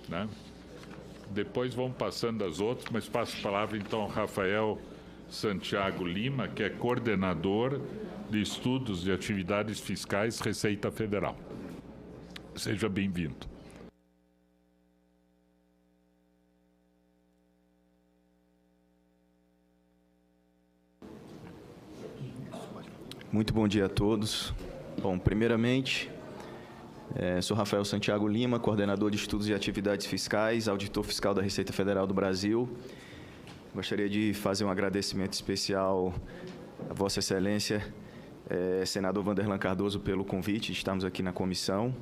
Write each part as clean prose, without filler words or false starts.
né? Depois vão passando as outras, mas passo a palavra então ao Rafael Santiago Lima, que é coordenador de estudos de atividades fiscais Receita Federal. Seja bem-vindo. Muito bom dia a todos. Bom, primeiramente, sou Rafael Santiago Lima, coordenador de estudos de atividades fiscais, auditor fiscal da Receita Federal do Brasil. Gostaria de fazer um agradecimento especial a Vossa Excelência, senador Wanderlan Cardoso, pelo convite de estarmos aqui na comissão.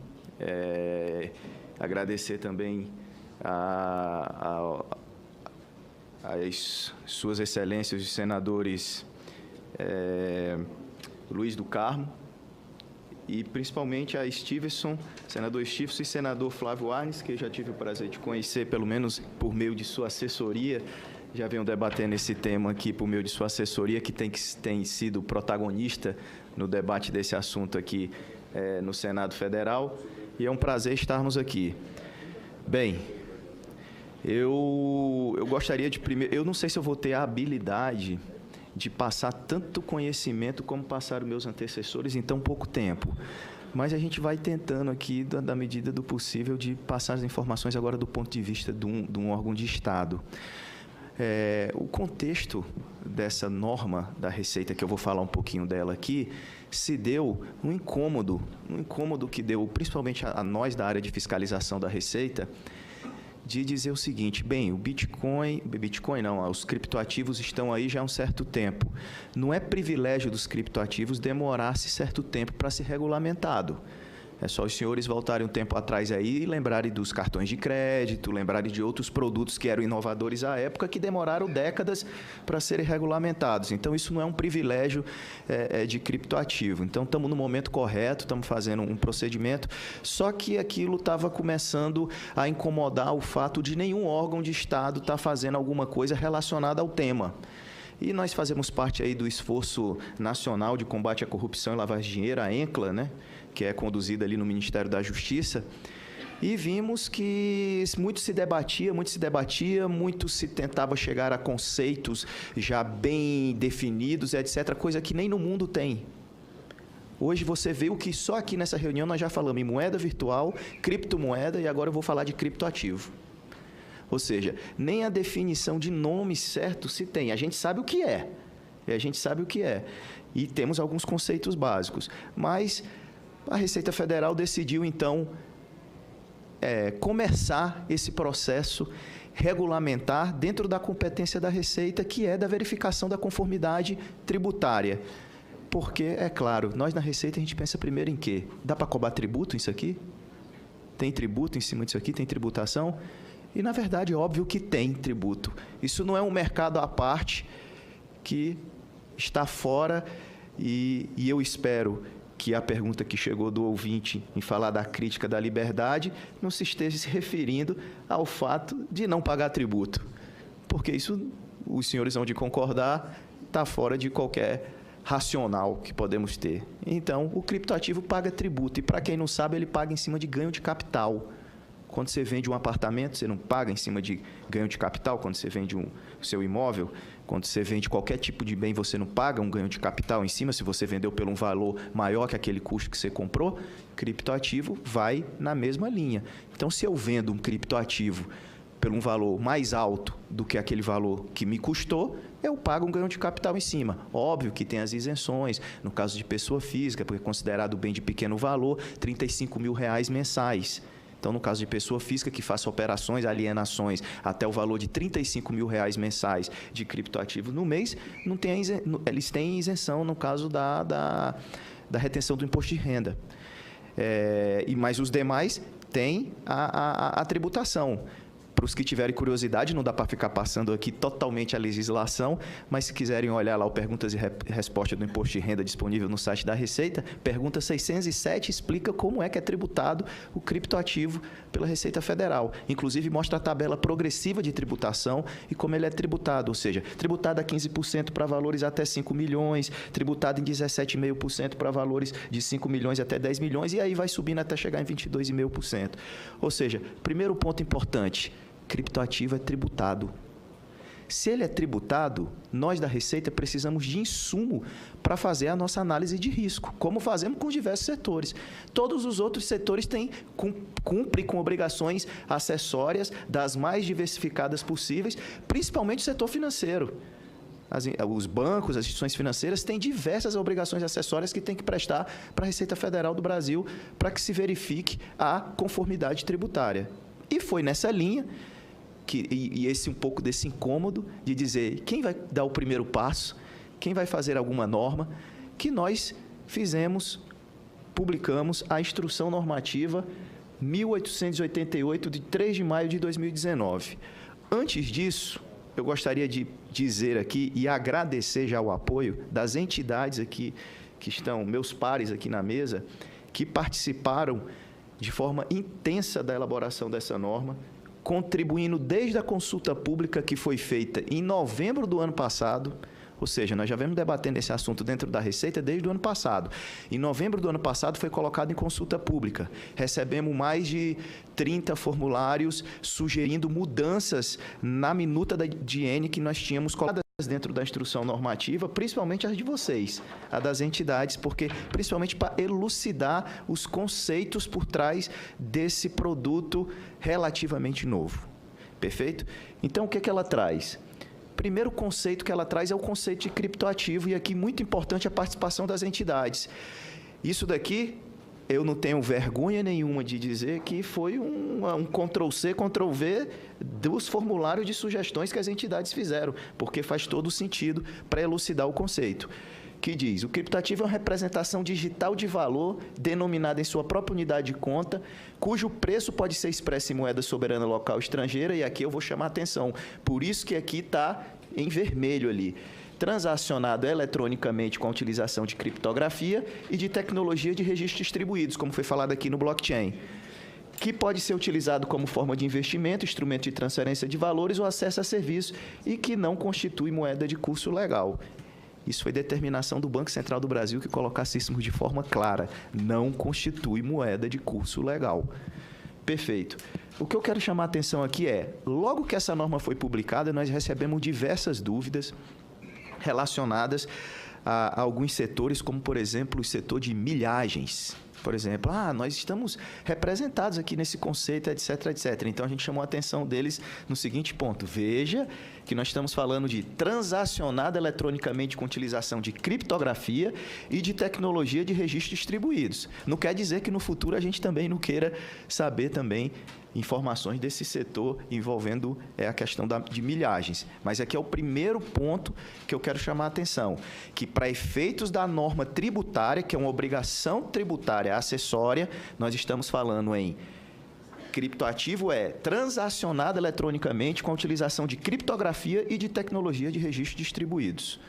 Agradecer também às Suas Excelências, os senadores Luiz do Carmo e principalmente a Stevenson, senador Stevenson e senador Flávio Arnes, que eu já tive o prazer de conhecer, pelo menos por meio de sua assessoria. Já venho debatendo esse tema aqui por meio de sua assessoria, que tem sido protagonista no debate desse assunto aqui no Senado Federal. E é um prazer estarmos aqui. Bem, eu gostaria de primeiro... Eu não sei se eu vou ter a habilidade de passar tanto conhecimento como passaram meus antecessores em tão pouco tempo. Mas a gente vai tentando aqui, da medida do possível, de passar as informações agora do ponto de vista de um órgão de Estado. O contexto dessa norma da Receita, que eu vou falar um pouquinho dela aqui, se deu um incômodo que deu principalmente a nós da área de fiscalização da Receita, de dizer o seguinte: bem, os criptoativos estão aí já há um certo tempo. Não é privilégio dos criptoativos demorar-se certo tempo para ser regulamentado. É só os senhores voltarem um tempo atrás aí e lembrarem dos cartões de crédito, lembrarem de outros produtos que eram inovadores à época, que demoraram décadas para serem regulamentados. Então, isso não é um privilégio de criptoativo. Então, estamos no momento correto, estamos fazendo um procedimento, só que aquilo estava começando a incomodar o fato de nenhum órgão de Estado estar fazendo alguma coisa relacionada ao tema. E nós fazemos parte aí do esforço nacional de combate à corrupção e lavagem de dinheiro, a ENCLA, né, que é conduzida ali no Ministério da Justiça, e vimos que muito se debatia, muito se tentava chegar a conceitos já bem definidos, etc., coisa que nem no mundo tem. Hoje você vê o que só aqui nessa reunião nós já falamos em moeda virtual, criptomoeda, e agora eu vou falar de criptoativo. Ou seja, nem a definição de nome certo se tem. A gente sabe o que é. E temos alguns conceitos básicos. Mas a Receita Federal decidiu, então, começar esse processo regulamentar dentro da competência da Receita, que é da verificação da conformidade tributária. Porque, é claro, nós na Receita a gente pensa primeiro em quê? Dá para cobrar tributo isso aqui? Tem tributo em cima disso aqui? Tem tributação? E, na verdade, é óbvio que tem tributo. Isso não é um mercado à parte que está fora, e eu espero que a pergunta que chegou do ouvinte em falar da crítica da liberdade não se esteja se referindo ao fato de não pagar tributo. Porque isso, os senhores vão de concordar, está fora de qualquer racional que podemos ter. Então, o criptoativo paga tributo, e, para quem não sabe, ele paga em cima de ganho de capital. Quando você vende um apartamento, você não paga em cima de ganho de capital. Quando você vende o seu imóvel, quando você vende qualquer tipo de bem, você não paga um ganho de capital em cima. Se você vendeu por um valor maior que aquele custo que você comprou, criptoativo vai na mesma linha. Então, se eu vendo um criptoativo por um valor mais alto do que aquele valor que me custou, eu pago um ganho de capital em cima. Óbvio que tem as isenções, no caso de pessoa física, porque é considerado bem de pequeno valor, R$35 mil mensais. Então, no caso de pessoa física que faça operações, alienações até o valor de R$35 mil mensais de criptoativos no mês, eles têm isenção no caso da retenção do imposto de renda. Mas os demais têm a tributação. Para os que tiverem curiosidade, não dá para ficar passando aqui totalmente a legislação, mas se quiserem olhar lá o Perguntas e Respostas do Imposto de Renda disponível no site da Receita, pergunta 607 explica como é que é tributado o criptoativo pela Receita Federal. Inclusive, mostra a tabela progressiva de tributação e como ele é tributado, ou seja, tributado a 15% para valores até 5 milhões, tributado em 17,5% para valores de 5 milhões até 10 milhões, e aí vai subindo até chegar em 22,5%. Ou seja, primeiro ponto importante, criptoativo é tributado. Se ele é tributado, nós da Receita precisamos de insumo para fazer a nossa análise de risco, como fazemos com diversos setores. Todos os outros setores cumprem com obrigações acessórias das mais diversificadas possíveis, principalmente o setor financeiro. Os bancos, as instituições financeiras têm diversas obrigações acessórias que têm que prestar para a Receita Federal do Brasil para que se verifique a conformidade tributária. E foi nessa linha e esse um pouco desse incômodo de dizer quem vai dar o primeiro passo, quem vai fazer alguma norma, que nós publicamos a Instrução Normativa 1888, de 3 de maio de 2019. Antes disso, eu gostaria de dizer aqui e agradecer já o apoio das entidades aqui, que estão, meus pares aqui na mesa, que participaram de forma intensa da elaboração dessa norma, contribuindo desde a consulta pública que foi feita em novembro do ano passado, ou seja, nós já vemos debatendo esse assunto dentro da Receita desde o ano passado. Em novembro do ano passado foi colocado em consulta pública. Recebemos mais de 30 formulários sugerindo mudanças na minuta de N que nós tínhamos colocado dentro da instrução normativa, principalmente as de vocês, a das entidades, porque principalmente para elucidar os conceitos por trás desse produto relativamente novo. Perfeito? Então, o que ela traz? Primeiro conceito que ela traz é o conceito de criptoativo, e aqui muito importante a participação das entidades. Isso daqui, eu não tenho vergonha nenhuma de dizer que foi um Ctrl+C, Ctrl+V dos formulários de sugestões que as entidades fizeram, porque faz todo sentido para elucidar o conceito. Que diz, o criptoativo é uma representação digital de valor denominada em sua própria unidade de conta, cujo preço pode ser expresso em moeda soberana local estrangeira, e aqui eu vou chamar a atenção, por isso que aqui está em vermelho ali. Transacionado eletronicamente com a utilização de criptografia e de tecnologia de registros distribuídos, como foi falado aqui no blockchain, que pode ser utilizado como forma de investimento, instrumento de transferência de valores ou acesso a serviços, e que não constitui moeda de curso legal. Isso foi determinação do Banco Central do Brasil, que colocasse isso de forma clara. Não constitui moeda de curso legal. Perfeito. O que eu quero chamar a atenção aqui é, logo que essa norma foi publicada, nós recebemos diversas dúvidas relacionadas a alguns setores, como, por exemplo, o setor de milhagens. Por exemplo, nós estamos representados aqui nesse conceito, etc, etc. Então, a gente chamou a atenção deles no seguinte ponto. Veja que nós estamos falando de transacionado eletronicamente com utilização de criptografia e de tecnologia de registros distribuídos. Não quer dizer que no futuro a gente também não queira saber também informações desse setor envolvendo a questão de milhagens. Mas aqui é o primeiro ponto que eu quero chamar a atenção, que para efeitos da norma tributária, que é uma obrigação tributária acessória, nós estamos falando em criptoativo transacionado eletronicamente com a utilização de criptografia e de tecnologia de registros distribuídos.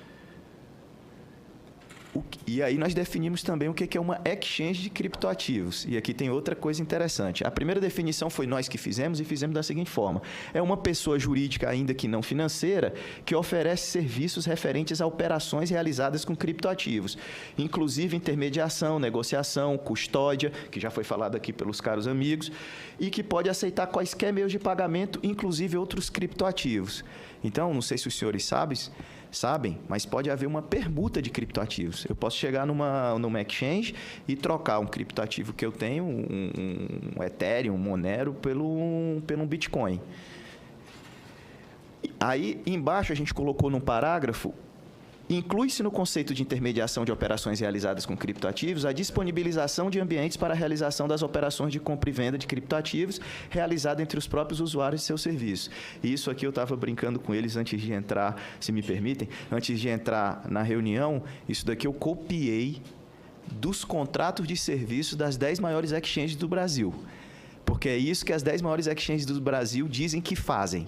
E aí nós definimos também o que é uma exchange de criptoativos. E aqui tem outra coisa interessante. A primeira definição foi nós que fizemos e fizemos da seguinte forma. É uma pessoa jurídica, ainda que não financeira, que oferece serviços referentes a operações realizadas com criptoativos, inclusive intermediação, negociação, custódia, que já foi falado aqui pelos caros amigos, e que pode aceitar quaisquer meios de pagamento, inclusive outros criptoativos. Então, não sei se os senhores sabem, mas pode haver uma permuta de criptoativos. Eu posso chegar numa exchange e trocar um criptoativo que eu tenho, um Ethereum, um Monero, pelo um Bitcoin. Aí, embaixo, a gente colocou num parágrafo, inclui-se no conceito de intermediação de operações realizadas com criptoativos a disponibilização de ambientes para a realização das operações de compra e venda de criptoativos realizada entre os próprios usuários de seu serviço. E isso aqui eu estava brincando com eles antes de entrar, se me permitem, antes de entrar na reunião, isso daqui eu copiei dos contratos de serviço das 10 maiores exchanges do Brasil. Porque Porque é isso que as 10 maiores exchanges do Brasil dizem que fazem.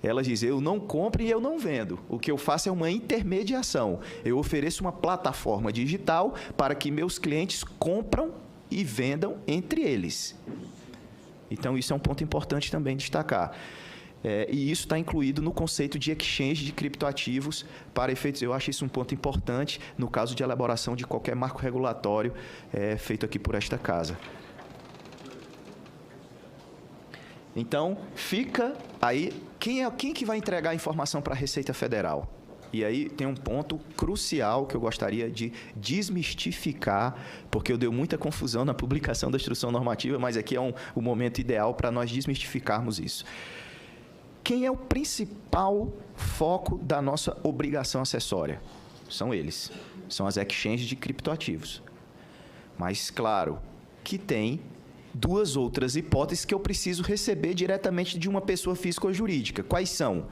Elas dizem, eu não compro e eu não vendo. O que eu faço é uma intermediação. Eu ofereço uma plataforma digital para que meus clientes compram e vendam entre eles. Então, isso é um ponto importante também destacar. E isso está incluído no conceito de exchange de criptoativos para efeitos. Eu acho isso um ponto importante no caso de elaboração de qualquer marco regulatório feito aqui por esta casa. Então, fica aí, quem que vai entregar a informação para a Receita Federal? E aí tem um ponto crucial que eu gostaria de desmistificar, porque eu dei muita confusão na publicação da instrução normativa, mas aqui é o momento ideal para nós desmistificarmos isso. Quem é o principal foco da nossa obrigação acessória? São eles, são as exchanges de criptoativos. Mas, claro, que tem duas outras hipóteses que eu preciso receber diretamente de uma pessoa física ou jurídica. Quais são?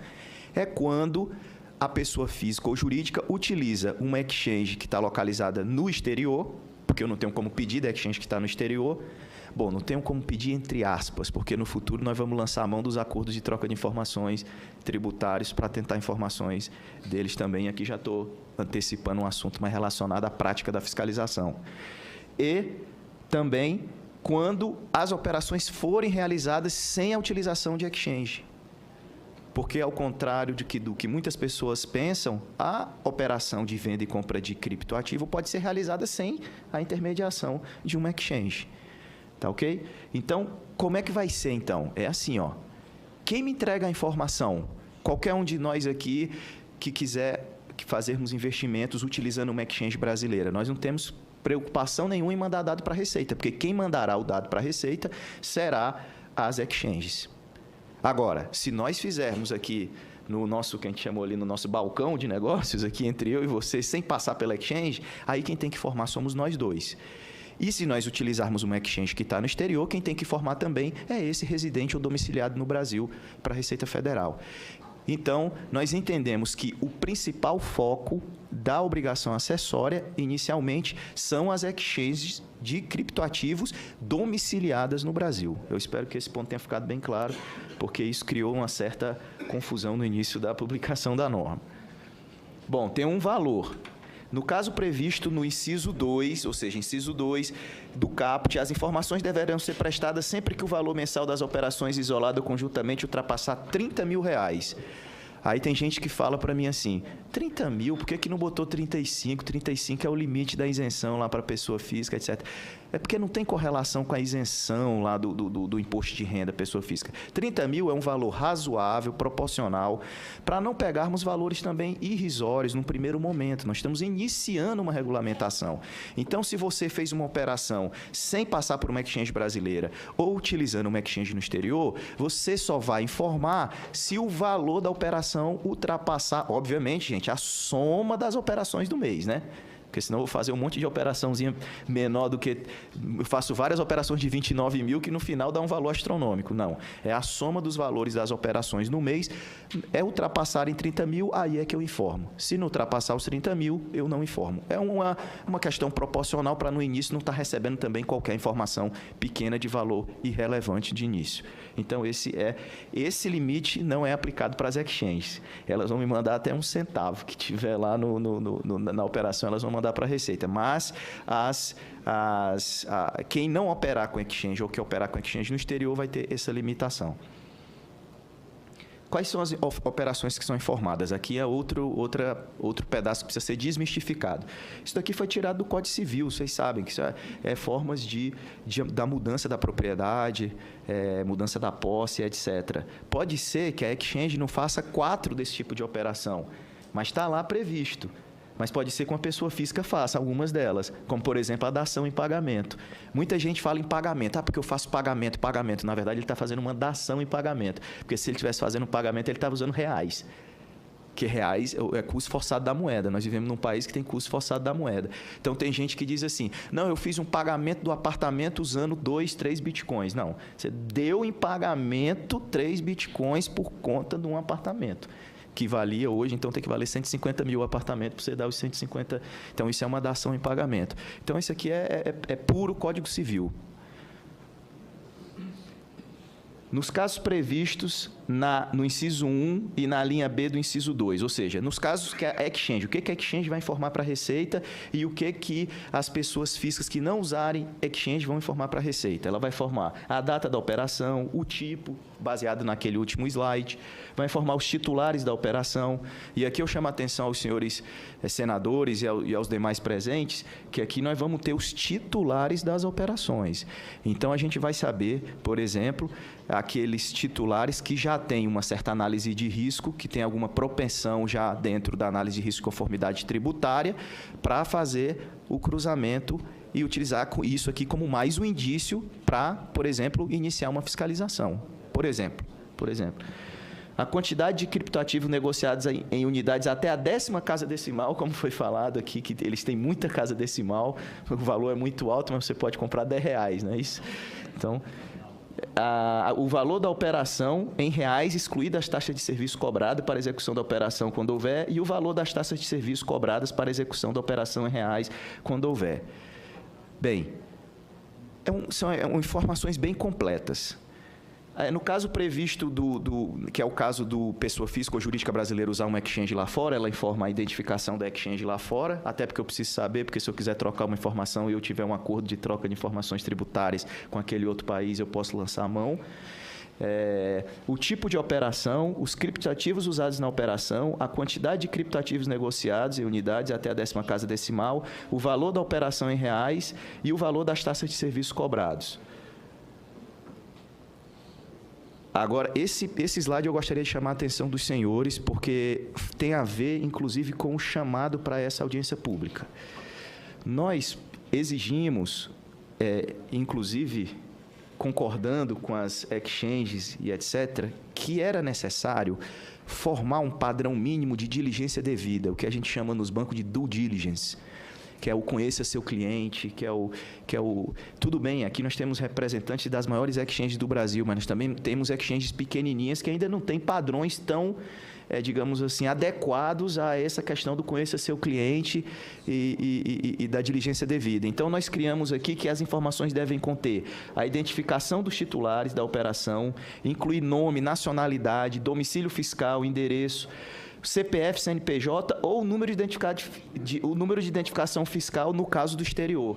É quando a pessoa física ou jurídica utiliza uma exchange que está localizada no exterior, porque eu não tenho como pedir da exchange que está no exterior. Bom, não tenho como pedir entre aspas, porque no futuro nós vamos lançar a mão dos acordos de troca de informações tributários para tentar informações deles também. Aqui já estou antecipando um assunto mais relacionado à prática da fiscalização. E também quando as operações forem realizadas sem a utilização de exchange. Porque, ao contrário do que muitas pessoas pensam, a operação de venda e compra de criptoativo pode ser realizada sem a intermediação de uma exchange. Tá ok? Então, como é que vai ser, então? É assim, ó. Quem me entrega a informação? Qualquer um de nós aqui que quiser fazermos investimentos utilizando uma exchange brasileira. Nós não temos preocupação nenhuma em mandar dado para a Receita, porque quem mandará o dado para a Receita será as exchanges. Agora, se nós fizermos aqui no nosso, que a gente chamou ali no nosso balcão de negócios, aqui entre eu e você, sem passar pela exchange, aí quem tem que informar somos nós dois. E se nós utilizarmos uma exchange que está no exterior, quem tem que informar também é esse residente ou domiciliado no Brasil para a Receita Federal. Então, nós entendemos que o principal foco da obrigação acessória, inicialmente, são as exchanges de criptoativos domiciliadas no Brasil. Eu espero que esse ponto tenha ficado bem claro, porque isso criou uma certa confusão no início da publicação da norma. Bom, tem um valor. No caso previsto no inciso 2, ou seja, inciso 2 do caput, as informações deverão ser prestadas sempre que o valor mensal das operações isolado ou conjuntamente ultrapassar R$30 mil. Aí tem gente que fala para mim assim, 30 mil, por que não botou 35? 35 é o limite da isenção lá para a pessoa física, etc. É porque não tem correlação com a isenção lá do imposto de renda pessoa física. 30 mil é um valor razoável, proporcional, para não pegarmos valores também irrisórios no primeiro momento. Nós estamos iniciando uma regulamentação. Então, se você fez uma operação sem passar por uma exchange brasileira ou utilizando uma exchange no exterior, você só vai informar se o valor da operação ultrapassar, obviamente, gente, a soma das operações do mês, né? Porque senão eu vou fazer um monte de operaçãozinha menor do que... Eu faço várias operações de 29 mil que no final dá um valor astronômico. Não, é a soma dos valores das operações no mês. É ultrapassar em 30 mil, aí é que eu informo. Se não ultrapassar os 30 mil, eu não informo. É uma questão proporcional para no início não estar recebendo também qualquer informação pequena de valor irrelevante de início. Então, esse limite não é aplicado para as exchanges. Elas vão me mandar até um centavo que tiver lá na operação, elas vão mandar para a Receita. Mas quem não operar com exchange ou que operar com exchange no exterior vai ter essa limitação. Quais são as operações que são informadas? Aqui é outro pedaço que precisa ser desmistificado. Isso daqui foi tirado do Código Civil, vocês sabem que isso é formas da mudança da propriedade, mudança da posse, etc. Pode ser que a exchange não faça 4 desse tipo de operação, mas está lá previsto. Mas pode ser que uma pessoa física faça algumas delas, como, por exemplo, a dação em pagamento. Muita gente fala em pagamento. Porque eu faço pagamento. Na verdade, ele está fazendo uma dação em pagamento. Porque se ele estivesse fazendo um pagamento, ele estava usando reais. Que reais é custo forçado da moeda. Nós vivemos num país que tem custo forçado da moeda. Então, tem gente que diz assim, não, eu fiz um pagamento do apartamento usando 2, 3 bitcoins. Não, você deu em pagamento 3 bitcoins por conta de um apartamento. Que valia hoje, então tem que valer 150 mil o apartamento para você dar os 150. Então, isso é uma dação em pagamento. Então, isso aqui é puro Código Civil. nos casos previstos no inciso 1 e na linha B do inciso 2, ou seja, nos casos que a exchange, o que a exchange vai informar para a Receita e o que as pessoas físicas que não usarem exchange vão informar para a Receita. Ela vai informar a data da operação, o tipo, baseado naquele último slide, vai informar os titulares da operação, e aqui eu chamo a atenção aos senhores senadores e aos demais presentes, que aqui nós vamos ter os titulares das operações. Então, a gente vai saber, por exemplo, aqueles titulares que já têm uma certa análise de risco, que tem alguma propensão já dentro da análise de risco de conformidade tributária, para fazer o cruzamento e utilizar isso aqui como mais um indício para, por exemplo, iniciar uma fiscalização. Por exemplo, a quantidade de criptoativos negociados em unidades até a 10ª casa decimal, como foi falado aqui, que eles têm muita casa decimal, o valor é muito alto, mas você pode comprar R$10, não é isso? Então, o valor da operação em reais, excluídas as taxas de serviço cobradas para execução da operação quando houver, e o valor das taxas de serviço cobradas para execução da operação em reais quando houver. Bem, são informações bem completas. No caso previsto, que é o caso do pessoa física ou jurídica brasileira usar uma exchange lá fora, ela informa a identificação da exchange lá fora, até porque eu preciso saber, porque se eu quiser trocar uma informação e eu tiver um acordo de troca de informações tributárias com aquele outro país, eu posso lançar a mão. O tipo de operação, os criptoativos usados na operação, a quantidade de criptoativos negociados em unidades até a 10ª casa decimal, o valor da operação em reais e o valor das taxas de serviço cobrados. Agora, esse slide eu gostaria de chamar a atenção dos senhores, porque tem a ver, inclusive, com o chamado para essa audiência pública. Nós exigimos, inclusive, concordando com as exchanges e etc., que era necessário formar um padrão mínimo de diligência devida, o que a gente chama nos bancos de due diligence, que é o conheça seu cliente, que é o... Tudo bem, aqui nós temos representantes das maiores exchanges do Brasil, mas nós também temos exchanges pequenininhas que ainda não têm padrões tão, digamos assim, adequados a essa questão do conheça seu cliente e da diligência devida. Então, nós criamos aqui que as informações devem conter a identificação dos titulares da operação, incluir nome, nacionalidade, domicílio fiscal, endereço, CPF, CNPJ ou o número de identificação fiscal no caso do exterior,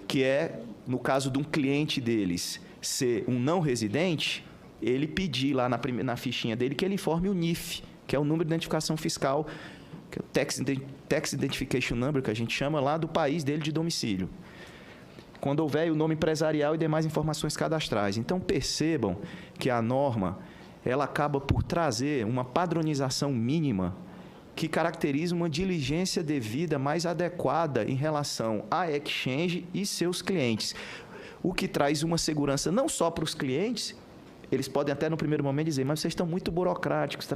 que é, no caso de um cliente deles ser um não residente, ele pedir lá na fichinha dele que ele informe o NIF, que é o número de identificação fiscal, que é o Tax Identification Number, que a gente chama lá do país dele de domicílio. Quando houver o nome empresarial e demais informações cadastrais. Então, percebam que a norma ela acaba por trazer uma padronização mínima que caracteriza uma diligência devida mais adequada em relação à exchange e seus clientes, o que traz uma segurança não só para os clientes. Eles podem até no primeiro momento dizer, mas vocês estão muito burocráticos,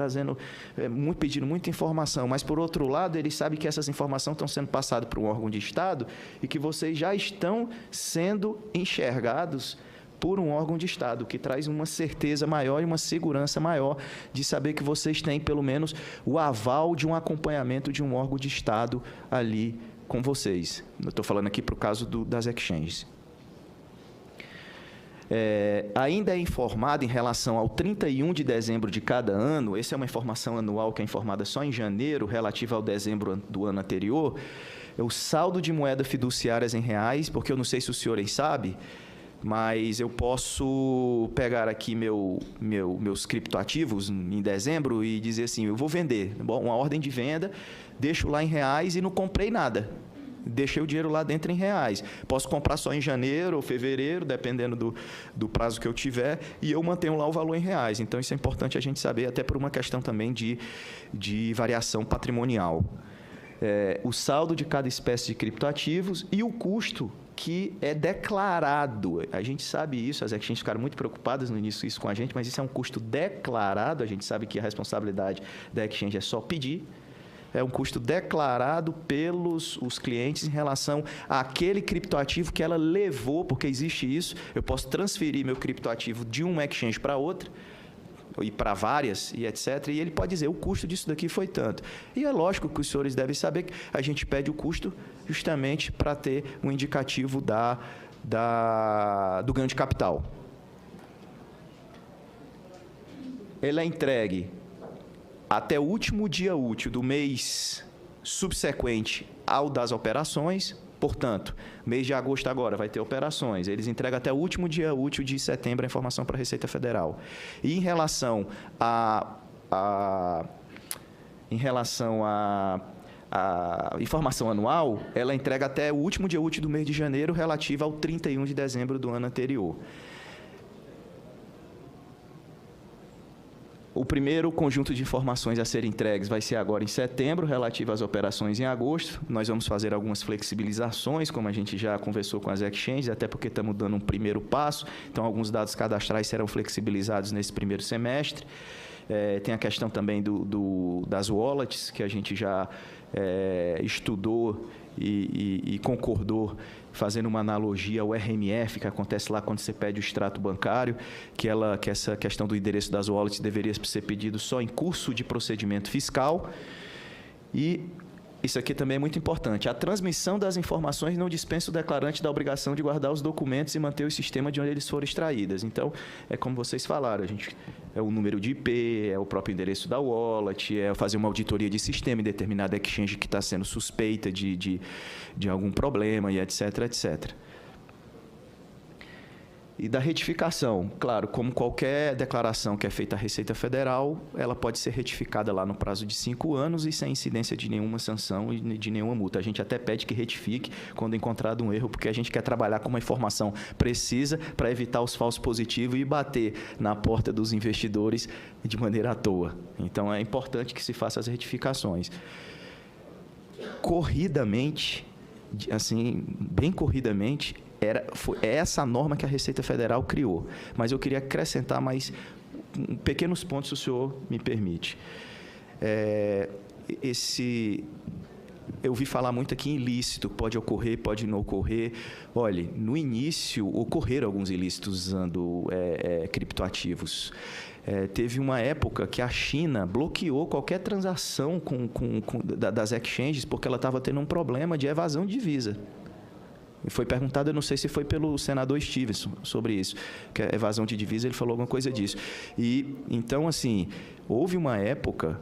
pedindo muita informação, mas por outro lado, eles sabem que essas informações estão sendo passadas para um órgão de Estado e que vocês já estão sendo enxergados por um órgão de Estado, que traz uma certeza maior e uma segurança maior de saber que vocês têm, pelo menos, o aval de um acompanhamento de um órgão de Estado ali com vocês. Eu estou falando aqui para o caso das exchanges. Ainda é informado em relação ao 31 de dezembro de cada ano, essa é uma informação anual que é informada só em janeiro, relativa ao dezembro do ano anterior, o saldo de moedas fiduciárias em reais, porque eu não sei se os senhores sabem, mas eu posso pegar aqui meus criptoativos em dezembro e dizer assim, eu vou vender, uma ordem de venda, deixo lá em reais e não comprei nada. Deixei o dinheiro lá dentro em reais. Posso comprar só em janeiro ou fevereiro, dependendo do prazo que eu tiver, e eu mantenho lá o valor em reais. Então, isso é importante a gente saber, até por uma questão também de variação patrimonial. O saldo de cada espécie de criptoativos e o custo que é declarado. A gente sabe isso, as exchanges ficaram muito preocupadas no início isso com a gente, mas isso é um custo declarado. A gente sabe que a responsabilidade da exchange é só pedir. É um custo declarado pelos os clientes em relação àquele criptoativo que ela levou, porque existe isso. Eu posso transferir meu criptoativo de uma exchange para outra, e para várias, e etc. E ele pode dizer, o custo disso daqui foi tanto. E é lógico que os senhores devem saber que a gente pede o custo justamente para ter um indicativo do ganho de capital. ela é entregue até o último dia útil do mês subsequente ao das operações. Portanto, mês de agosto agora vai ter operações. Eles entregam até o último dia útil de setembro a informação para a Receita Federal. E em relação à informação anual, ela entrega até o último dia útil do mês de janeiro, relativa ao 31 de dezembro do ano anterior. O primeiro conjunto de informações a serem entregues vai ser agora em setembro, relativo às operações em agosto. Nós vamos fazer algumas flexibilizações, como a gente já conversou com as exchanges, até porque estamos dando um primeiro passo. Então, alguns dados cadastrais serão flexibilizados nesse primeiro semestre. Tem a questão também das wallets, que a gente já estudou e concordou, fazendo uma analogia ao RMF, que acontece lá quando você pede o extrato bancário, que essa questão do endereço das wallets deveria ser pedido só em curso de procedimento fiscal. E isso aqui também é muito importante. A transmissão das informações não dispensa o declarante da obrigação de guardar os documentos e manter o sistema de onde eles foram extraídos. Então, é como vocês falaram, é o número de IP, é o próprio endereço da wallet, é fazer uma auditoria de sistema em determinada exchange que está sendo suspeita de algum problema, e etc, etc. E da retificação, claro, como qualquer declaração que é feita à Receita Federal, ela pode ser retificada lá no prazo de 5 anos e sem incidência de nenhuma sanção e de nenhuma multa. A gente até pede que retifique quando encontrado um erro, porque a gente quer trabalhar com uma informação precisa para evitar os falsos positivos e bater na porta dos investidores de maneira à toa. Então, é importante que se faça as retificações. Corridamente, assim, bem corridamente, foi essa a norma que a Receita Federal criou. Mas eu queria acrescentar mais pequenos pontos, se o senhor me permite. Eu ouvi falar muito aqui em ilícito, pode ocorrer, pode não ocorrer. Olha, no início ocorreram alguns ilícitos usando criptoativos. Teve uma época que a China bloqueou qualquer transação das exchanges porque ela estava tendo um problema de evasão de divisa. Foi perguntado, eu não sei se foi pelo senador Stevenson sobre isso, que a evasão de divisa, ele falou alguma coisa disso. E, então, assim, houve uma época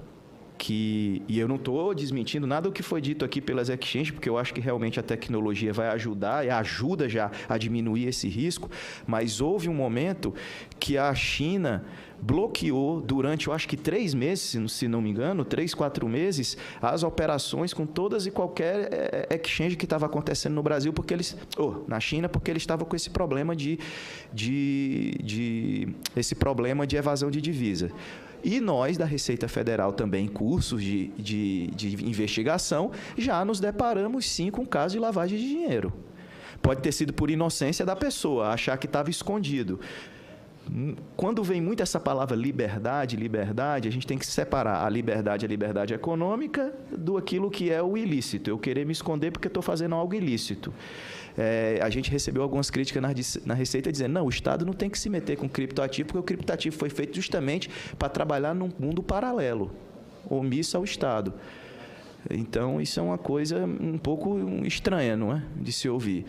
que, e eu não estou desmentindo nada do que foi dito aqui pelas exchanges, porque eu acho que realmente a tecnologia vai ajudar, e ajuda já a diminuir esse risco, mas houve um momento que a China bloqueou durante, eu acho que 3 meses, se não me engano, 3, 4 meses, as operações com todas e qualquer exchange que estava acontecendo no Brasil, na China, porque eles estavam com esse problema esse problema de evasão de divisa. E nós, da Receita Federal, também, em cursos de investigação, já nos deparamos, sim, com casos de lavagem de dinheiro. Pode ter sido por inocência da pessoa, achar que estava escondido. Quando vem muito essa palavra liberdade, a gente tem que separar a liberdade econômica do aquilo que é o ilícito. Eu querer me esconder porque estou fazendo algo ilícito. A gente recebeu algumas críticas na Receita dizendo, não, o Estado não tem que se meter com criptoativo, porque o criptoativo foi feito justamente para trabalhar num mundo paralelo, omisso ao Estado. Então, isso é uma coisa um pouco estranha, não é? De se ouvir.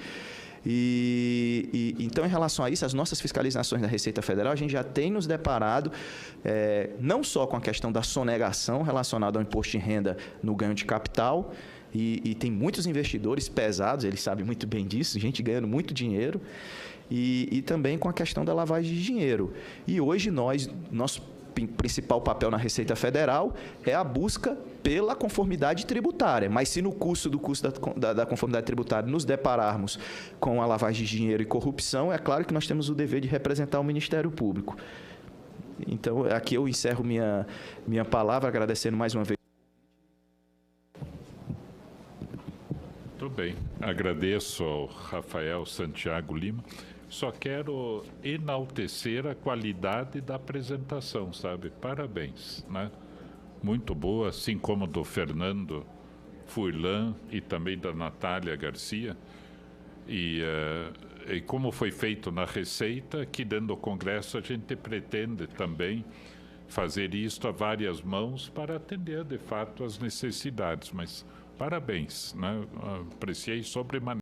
Então, em relação a isso, as nossas fiscalizações da Receita Federal, a gente já tem nos deparado não só com a questão da sonegação relacionada ao imposto de renda no ganho de capital, e tem muitos investidores pesados, eles sabem muito bem disso, gente ganhando muito dinheiro, e também com a questão da lavagem de dinheiro. E hoje nosso principal papel na Receita Federal é a busca pela conformidade tributária. Mas se no curso da conformidade tributária nos depararmos com a lavagem de dinheiro e corrupção, é claro que nós temos o dever de representar o Ministério Público. Então, aqui eu encerro minha palavra, agradecendo mais uma vez. Muito bem. Agradeço ao Rafael Santiago Lima. Só quero enaltecer a qualidade da apresentação, sabe? Parabéns, né? Muito boa, assim como do Fernando Furlan e também da Natália Garcia. E como foi feito na Receita, que dentro do Congresso a gente pretende também fazer isto a várias mãos para atender, de fato, as necessidades. Mas parabéns, né? Apreciei sobremaneira.